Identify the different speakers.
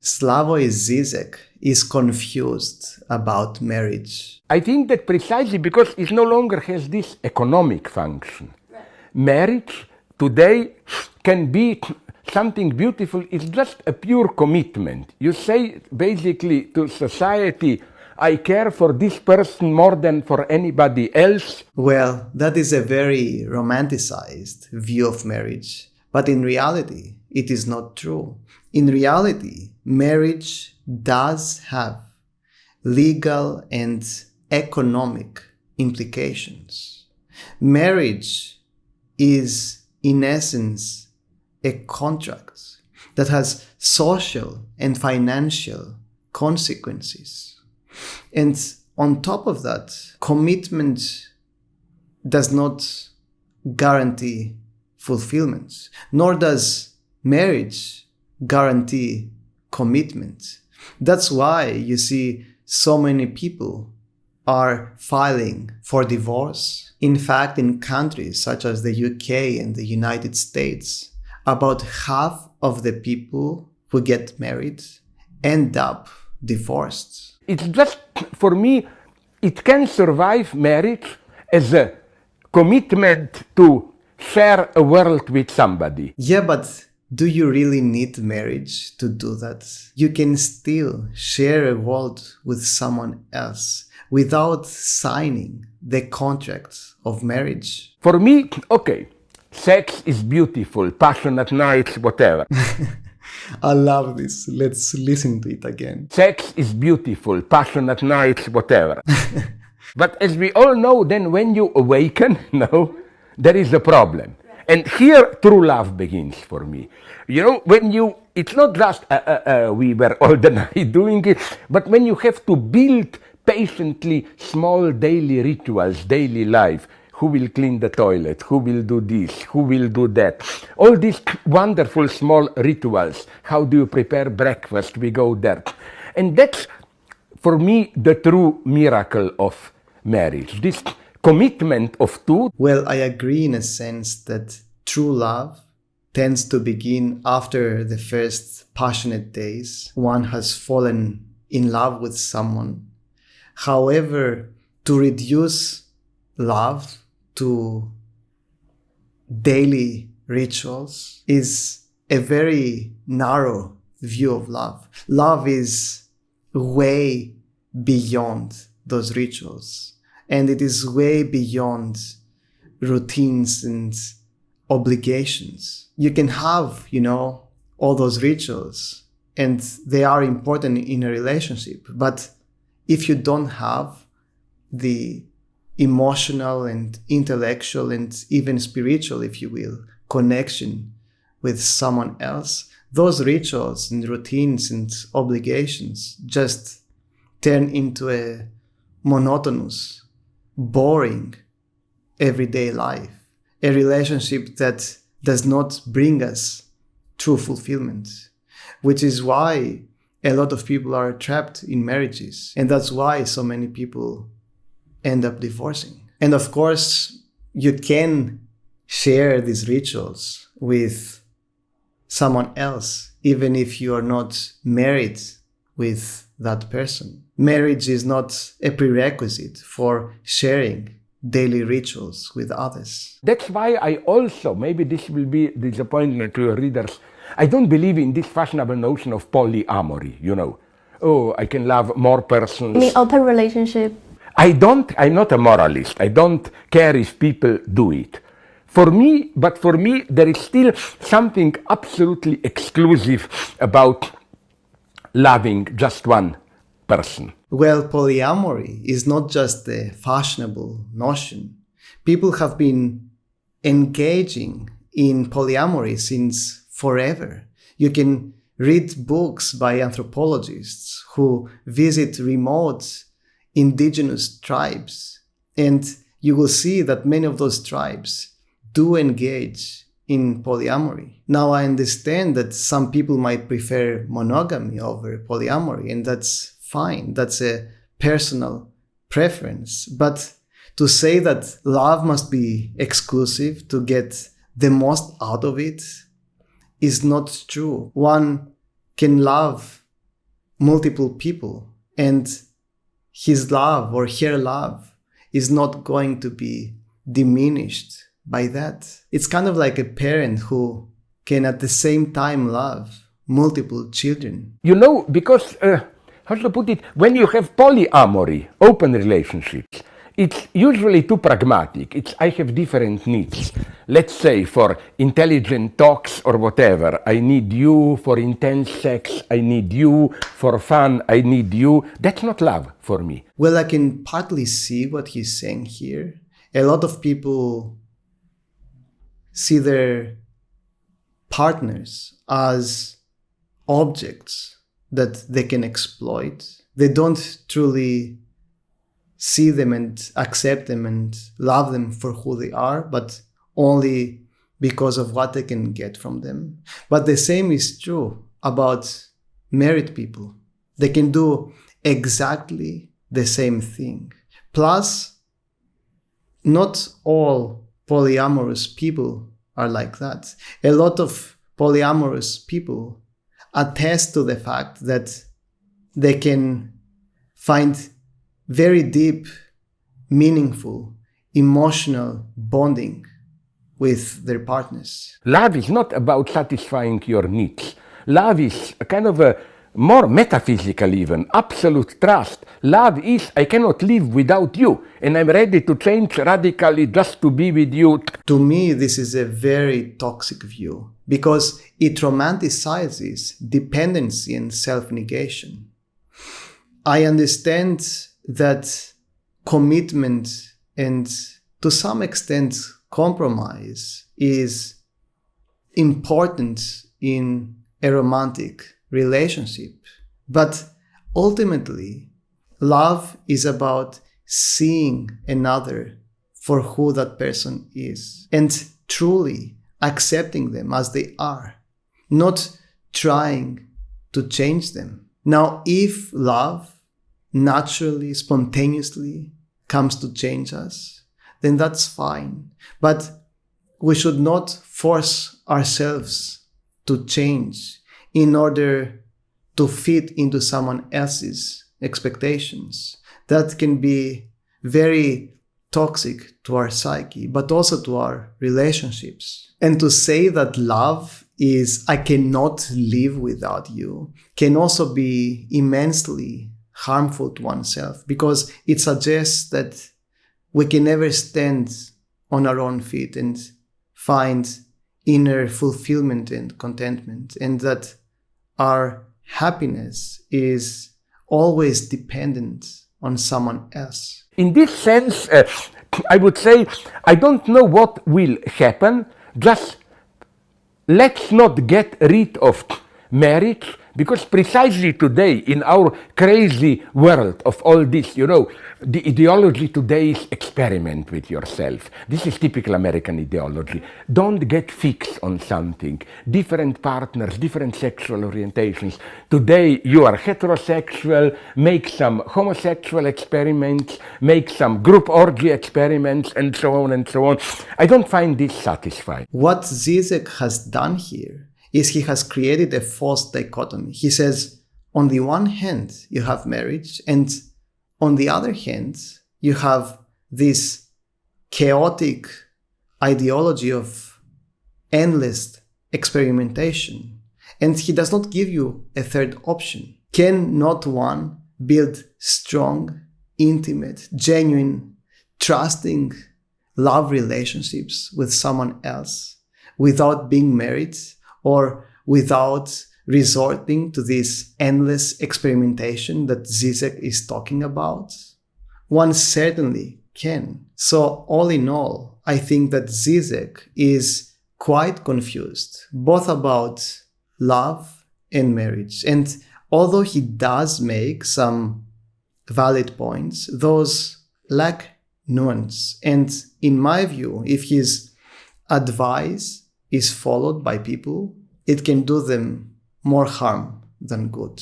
Speaker 1: Slavoj Žižek is confused about marriage?
Speaker 2: I think that precisely because it no longer has this economic function. Right. Marriage today can be something beautiful. It's just a pure commitment. You say basically to society, I care for this person more than for anybody else.
Speaker 1: Well, that is a very romanticized view of marriage. But in reality, it is not true. In reality, marriage does have legal and economic implications. Marriage is, in essence, a contract that has social and financial consequences. And on top of that, commitment does not guarantee fulfillment, nor does marriage guarantee commitment. That's why you see so many people are filing for divorce. In fact, in countries such as the UK and the United States, about half of the people who get married end up divorced.
Speaker 2: It's just, for me, it can survive marriage as a commitment to share a world with somebody.
Speaker 1: Yeah, but do you really need marriage to do that? You can still share a world with someone else without signing the contract of marriage.
Speaker 2: For me, okay, sex is beautiful, passionate nights, whatever.
Speaker 1: I love this. Let's listen to it again.
Speaker 2: Sex is beautiful, passionate nights, whatever. But as we all know, then when you awaken, there is a problem. And here, true love begins for me. It's not just we were all the night doing it, but when you have to build patiently small daily rituals, daily life, who will clean the toilet, who will do this, who will do that. All these wonderful small rituals. How do you prepare breakfast? We go there. And that's, for me, the true miracle of marriage. This commitment of two.
Speaker 1: Well, I agree in a sense that true love tends to begin after the first passionate days. One has fallen in love with someone. However, to reduce love to daily rituals is a very narrow view of love. Love is way beyond those rituals. And it is way beyond routines and obligations. You can have, all those rituals, and they are important in a relationship. But if you don't have the emotional and intellectual and even spiritual, if you will, connection with someone else, those rituals and routines and obligations just turn into a monotonous, boring, everyday life. A relationship that does not bring us true fulfillment, which is why a lot of people are trapped in marriages. And that's why so many people end up divorcing. And of course, you can share these rituals with someone else, even if you are not married with that person. Marriage is not a prerequisite for sharing daily rituals with others.
Speaker 2: That's why I also, maybe this will be disappointment to your readers, I don't believe in this fashionable notion of polyamory, Oh, I can love more persons.
Speaker 3: You mean open relationship?
Speaker 2: I'm not a moralist. I don't care if people do it. For me, there is still something absolutely exclusive about loving just one person.
Speaker 1: Well, polyamory is not just a fashionable notion. People have been engaging in polyamory since forever. You can read books by anthropologists who visit remote indigenous tribes, and you will see that many of those tribes do engage in polyamory. Now, I understand that some people might prefer monogamy over polyamory, and that's fine. That's a personal preference. But to say that love must be exclusive to get the most out of it is not true. One can love multiple people, and his love or her love is not going to be diminished by that. It's kind of like a parent who can at the same time love multiple children.
Speaker 2: You know, because, how to put it, when you have polyamory, open relationships, it's usually too pragmatic. I have different needs. Let's say for intelligent talks or whatever, I need you. For intense sex, I need you. For fun, I need you. That's not love for me.
Speaker 1: Well, I can partly see what he's saying here. A lot of people see their partners as objects that they can exploit. They don't truly see them and accept them and love them for who they are, but only because of what they can get from them. But the same is true about married people. They can do exactly the same thing. Plus, not all polyamorous people are like that. A lot of polyamorous people attest to the fact that they can find very deep, meaningful, emotional bonding with their partners.
Speaker 2: Love is not about satisfying your needs. Love is a kind of a more metaphysical even, absolute trust. Love is, I cannot live without you, and I'm ready to change radically just to be with you.
Speaker 1: To me, this is a very toxic view because it romanticizes dependency and self-negation. I understand that commitment and to some extent compromise is important in a romantic relationship. But ultimately, love is about seeing another for who that person is and truly accepting them as they are, not trying to change them. Now, if love naturally, spontaneously comes to change us, then that's fine. But we should not force ourselves to change in order to fit into someone else's expectations. That can be very toxic to our psyche, but also to our relationships. And to say that love is, I cannot live without you, can also be immensely harmful to oneself because it suggests that we can never stand on our own feet and find inner fulfillment and contentment, and that our happiness is always dependent on someone else.
Speaker 2: In this sense, I would say, I don't know what will happen, just let's not get rid of marriage, because precisely today, in our crazy world of all this, you know, the ideology today is experiment with yourself. This is typical American ideology. Don't get fixed on something. Different partners, different sexual orientations. Today you are heterosexual, make some homosexual experiments, make some group orgy experiments, and so on and so on. I don't find this satisfying.
Speaker 1: What Žižek has done here is he has created a false dichotomy. He says, on the one hand, you have marriage, and on the other hand, you have this chaotic ideology of endless experimentation. And he does not give you a third option. Can not one build strong, intimate, genuine, trusting love relationships with someone else without being married or without resorting to this endless experimentation that Žižek is talking about? One certainly can. So all in all, I think that Žižek is quite confused, both about love and marriage. And although he does make some valid points, those lack nuance. And in my view, if his advice is followed by people, it can do them more harm than good.